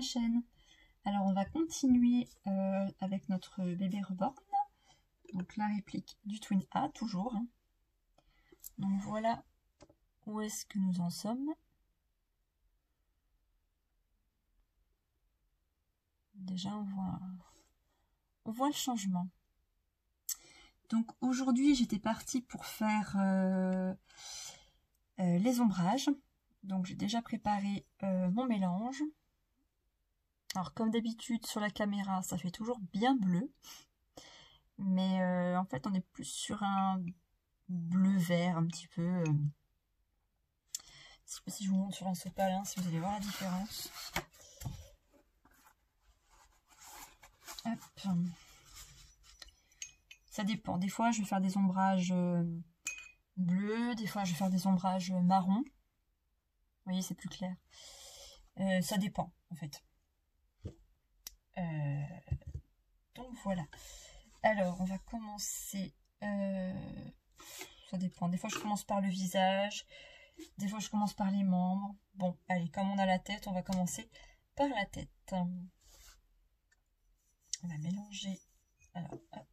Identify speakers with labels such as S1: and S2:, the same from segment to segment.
S1: chaîne. Alors on va continuer avec notre bébé reborn. Donc la réplique du Twin A, toujours. Hein. Donc voilà où est-ce que nous en sommes. Déjà on voit le changement. Donc aujourd'hui j'étais partie pour faire les ombrages. Donc j'ai déjà préparé mon mélange. Alors comme d'habitude sur la caméra ça fait toujours bien bleu. Mais en fait on est plus sur un bleu vert un petit peu. Je sais pas si je vous montre sur un sopalin si vous allez voir la différence. Hop. Ça dépend. Des fois je vais faire des ombrages bleus, des fois je vais faire des ombrages marron. Vous voyez c'est plus clair. Ça dépend en fait. Donc voilà. Alors on va commencer. Ça dépend. Des fois je commence par le visage. Des fois je commence par les membres. Bon, allez, comme on a la tête, on va commencer par la tête. On va mélanger. Alors, hop,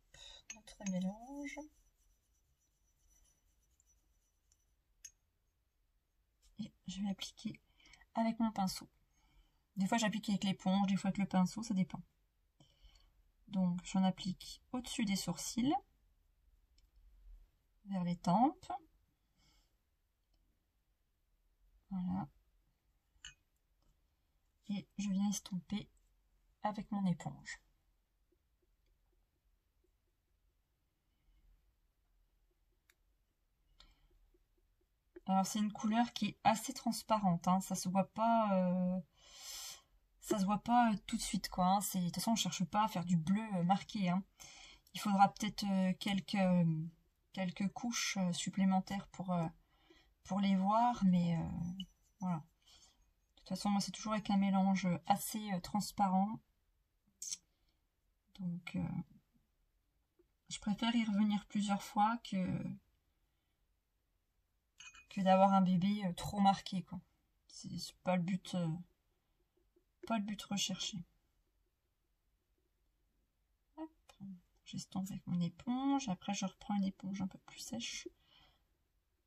S1: notre mélange. Et je vais appliquer avec mon pinceau. Des fois j'applique avec l'éponge, des fois avec le pinceau, ça dépend. Donc j'en applique au-dessus des sourcils, vers les tempes. Voilà. Et je viens estomper avec mon éponge. Alors c'est une couleur qui est assez transparente, hein. Ça se voit pas, tout de suite quoi. Hein. De toute façon on cherche pas à faire du bleu marqué. Hein. Il faudra peut-être quelques couches supplémentaires pour les voir, mais voilà. De toute façon moi c'est toujours avec un mélange assez transparent. Donc je préfère y revenir plusieurs fois que d'avoir un bébé trop marqué quoi. C'est pas le but recherché. J'estompe avec mon éponge. Après je reprends une éponge un peu plus sèche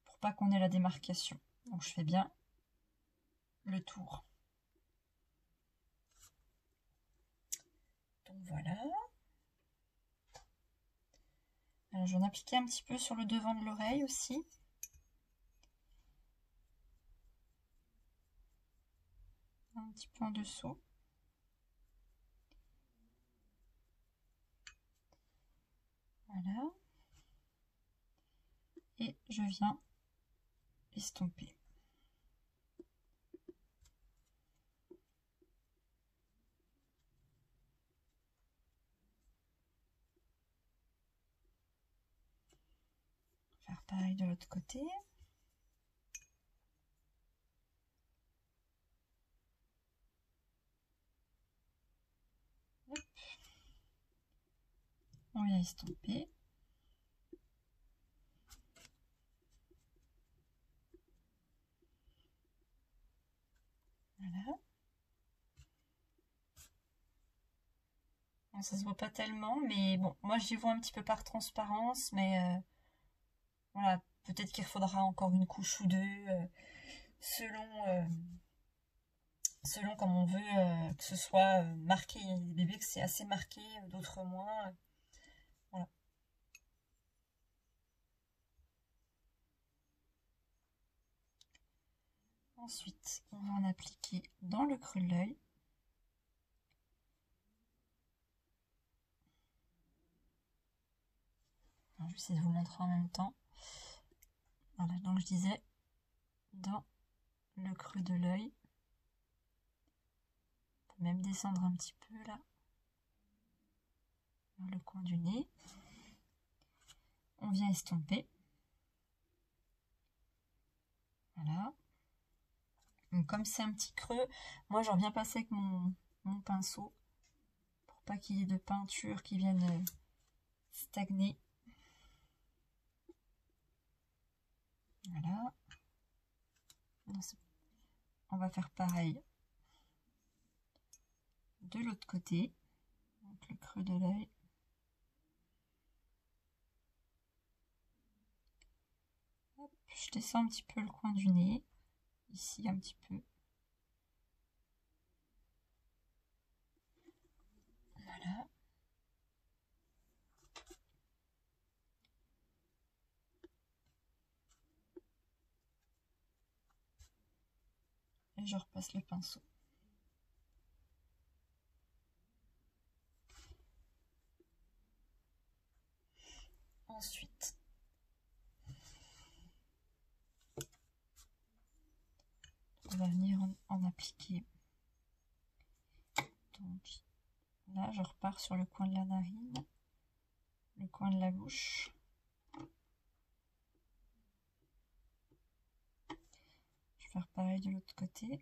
S1: pour pas qu'on ait la démarcation. Donc je fais bien le tour. Donc voilà. Alors j'en appliquais un petit peu sur le devant de l'oreille aussi. Un petit peu en dessous. Voilà. Et je viens estomper. Faire pareil de l'autre côté. Hop. On vient estomper. Voilà. Bon, ça se voit pas tellement, mais bon, moi j'y vois un petit peu par transparence, mais voilà, peut-être qu'il faudra encore une couche ou deux, selon comme on veut que ce soit marqué. Il y a des bébés que c'est assez marqué, d'autres moins. Voilà. Ensuite, on va en appliquer dans le creux de l'œil. Je vais essayer de vous montrer en même temps. Voilà, donc je disais dans le creux de l'œil. On peut même descendre un petit peu là, dans le coin du nez. On vient estomper. Voilà. Donc comme c'est un petit creux, moi j'en viens passer avec mon pinceau pour pas qu'il y ait de peinture qui vienne stagner. Voilà. On va faire pareil de l'autre côté, donc le creux de l'œil. Je descends un petit peu le coin du nez, ici un petit peu. Voilà. Et je repasse le pinceau. Ensuite, on va venir en appliquer. Donc là, je repars sur le coin de la narine, le coin de la bouche. Je vais faire pareil de l'autre côté.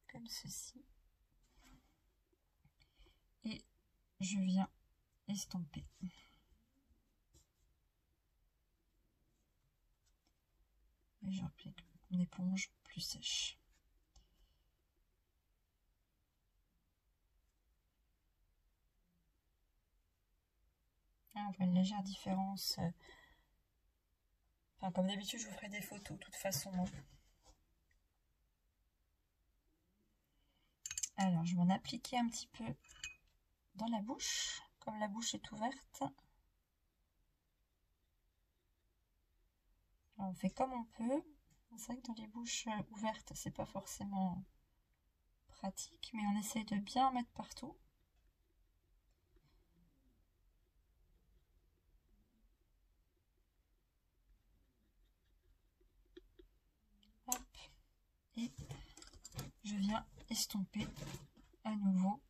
S1: Comme ceci. Et je viens estomper. Et je applique mon éponge plus sèche. Ah, on voit une légère différence. Enfin, comme d'habitude, je vous ferai des photos de toute façon. Alors, je vais en appliquer un petit peu dans la bouche, comme la bouche est ouverte. Alors, on fait comme on peut. C'est vrai que dans les bouches ouvertes, c'est pas forcément pratique, mais on essaye de bien en mettre partout. Hop. Et je viens estomper à nouveau.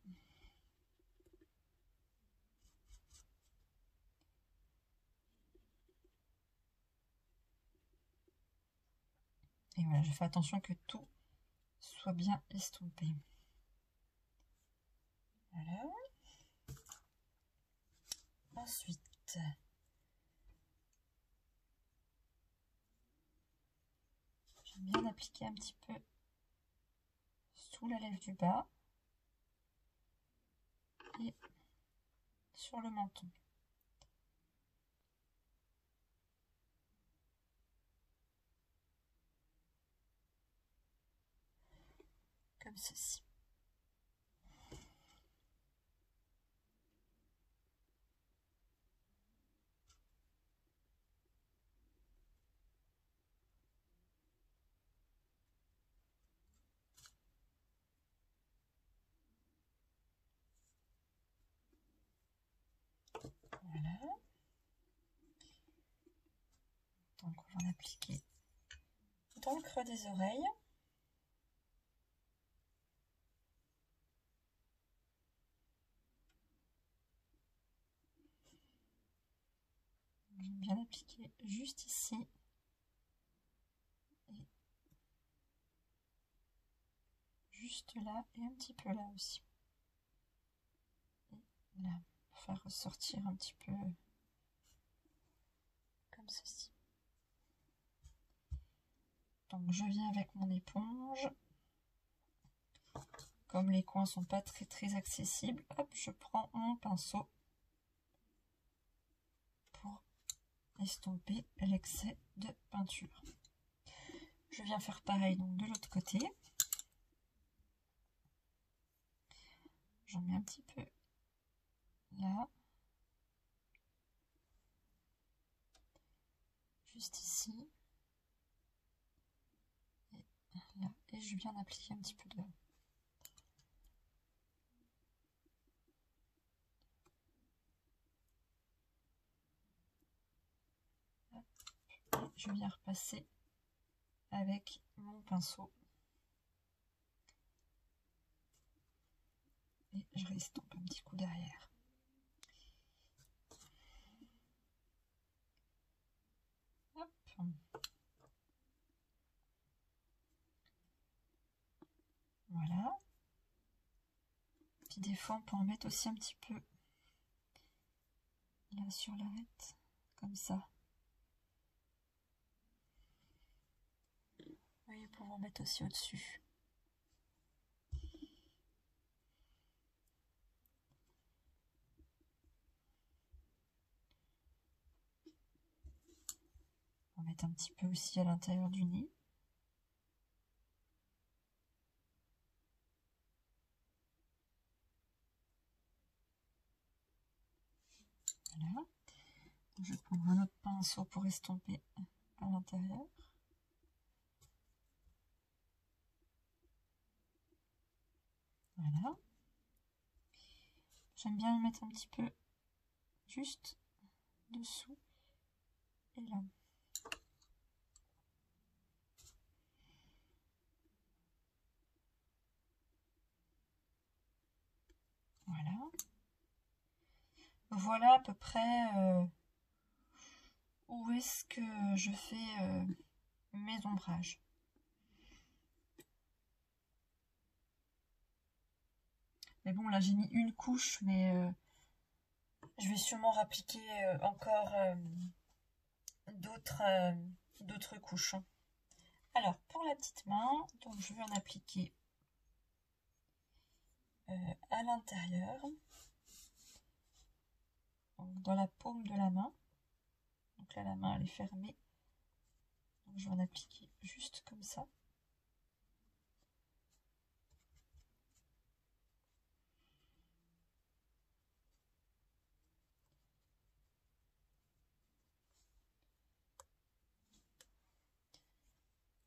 S1: Et voilà, je fais attention que tout soit bien estompé. Voilà. Ensuite, j'aime bien appliquer un petit peu sous la lèvre du bas et sur le menton. Comme ceci. Voilà. Donc on va en appliquer dans le creux des oreilles. J'aime bien l'appliquer juste ici. Et juste là et un petit peu là aussi. Et là, pour faire ressortir un petit peu comme ceci. Donc je viens avec mon éponge. Comme les coins sont pas très accessibles, hop, je prends mon pinceau pour estomper l'excès de peinture. Je viens faire pareil donc de l'autre côté. J'en mets un petit peu là, juste ici, et là, et je viens d'appliquer un petit peu de... Je viens repasser avec mon pinceau et je restompe un petit coup derrière. Hop. Voilà. Puis des fois on peut en mettre aussi un petit peu là sur l'arête, comme ça. Vous voyez, pour vous mettre aussi au-dessus. On va mettre un petit peu aussi à l'intérieur du nez. Voilà. Je vais prendre un autre pinceau pour estomper à l'intérieur. Voilà. J'aime bien le mettre un petit peu juste dessous et là. Voilà. Voilà à peu près où est-ce que je fais mes ombrages. Mais bon, là j'ai mis une couche, mais je vais sûrement rappliquer encore d'autres couches. Alors, pour la petite main, donc je vais en appliquer à l'intérieur, dans la paume de la main. Donc là, la main elle est fermée. Donc je vais en appliquer juste comme ça.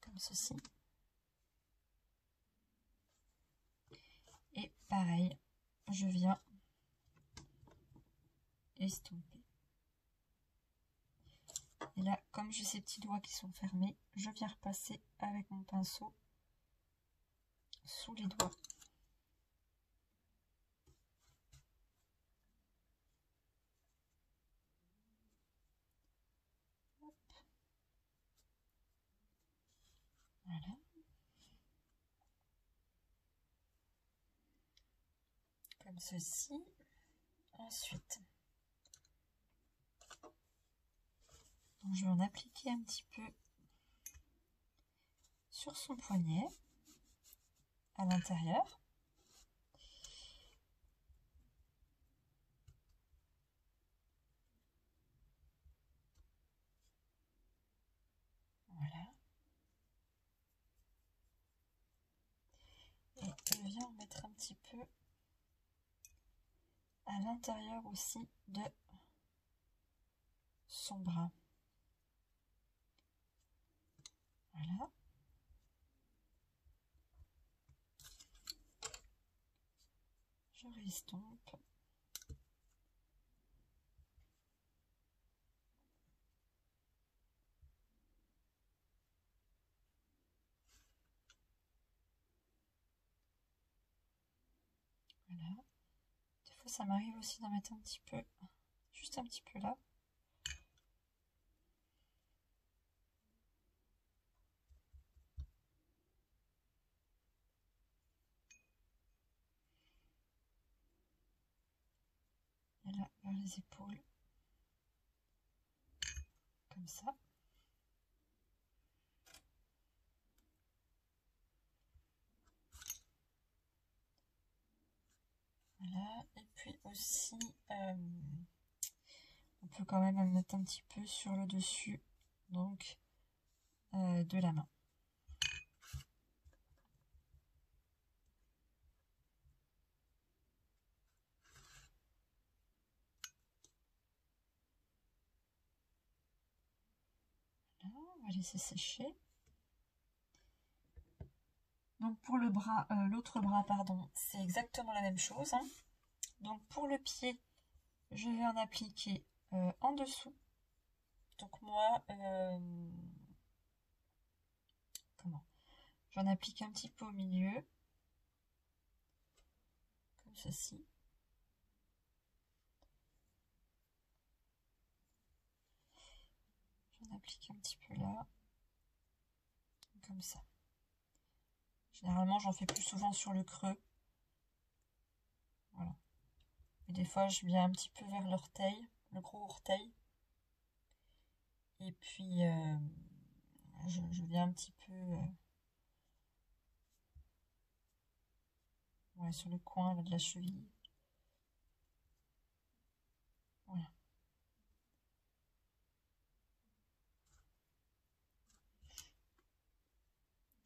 S1: Comme ceci. Et pareil, je viens estomper. Et là, comme j'ai ces petits doigts qui sont fermés, je viens repasser avec mon pinceau sous les doigts. Hop. Voilà. Comme ceci. Ensuite, donc je vais en appliquer un petit peu sur son poignet, à l'intérieur. Voilà. Et je viens en mettre un petit peu à l'intérieur aussi de son bras. Voilà. Je restompe. Voilà. Des fois, ça m'arrive aussi d'en mettre un petit peu, juste un petit peu là. Et là, vers les épaules. Comme ça. Voilà. Et puis aussi, on peut quand même en mettre un petit peu sur le dessus, donc, de la main. Voilà, on va laisser sécher. Donc pour le bras, l'autre bras, pardon, c'est exactement la même chose. Hein. Donc pour le pied, je vais en appliquer en dessous. Donc moi, j'en applique un petit peu au milieu, comme ceci. J'en applique un petit peu là, comme ça. Généralement, j'en fais plus souvent sur le creux. Voilà. Et des fois, je viens un petit peu vers l'orteil, le gros orteil. Et puis je viens un petit peu ouais, sur le coin là, de la cheville. Voilà.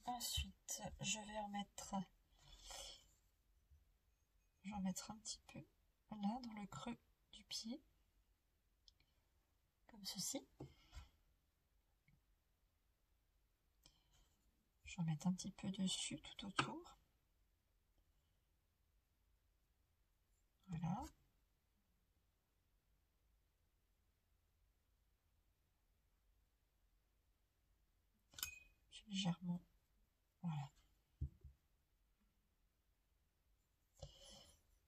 S1: Ensuite, je vais en mettre un petit peu là dans le creux du pied, comme ceci. Je vais en mettre un petit peu dessus, tout autour. Voilà. Puis légèrement, voilà.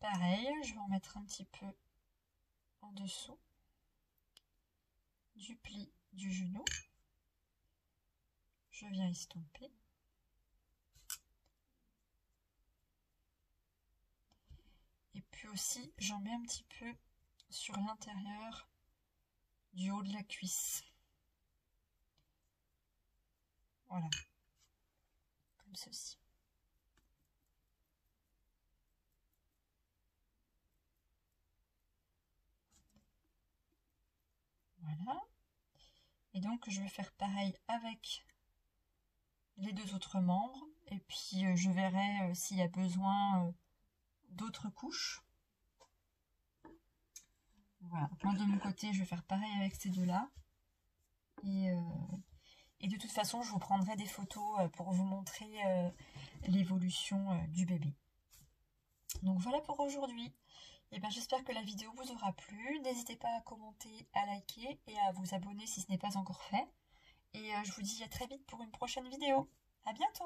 S1: Pareil, je vais en mettre un petit peu en dessous du pli du genou. Je viens estomper. Et puis aussi, j'en mets un petit peu sur l'intérieur du haut de la cuisse. Voilà. Comme ceci. Voilà. Et donc, je vais faire pareil avec les deux autres membres. Et puis, je verrai s'il y a besoin d'autres couches. Voilà. Moi, de mon côté, je vais faire pareil avec ces deux-là. Et de toute façon, je vous prendrai des photos pour vous montrer l'évolution du bébé. Donc, voilà pour aujourd'hui. Et bien, j'espère que la vidéo vous aura plu. N'hésitez pas à commenter, à liker et à vous abonner si ce n'est pas encore fait. Et je vous dis à très vite pour une prochaine vidéo. À bientôt!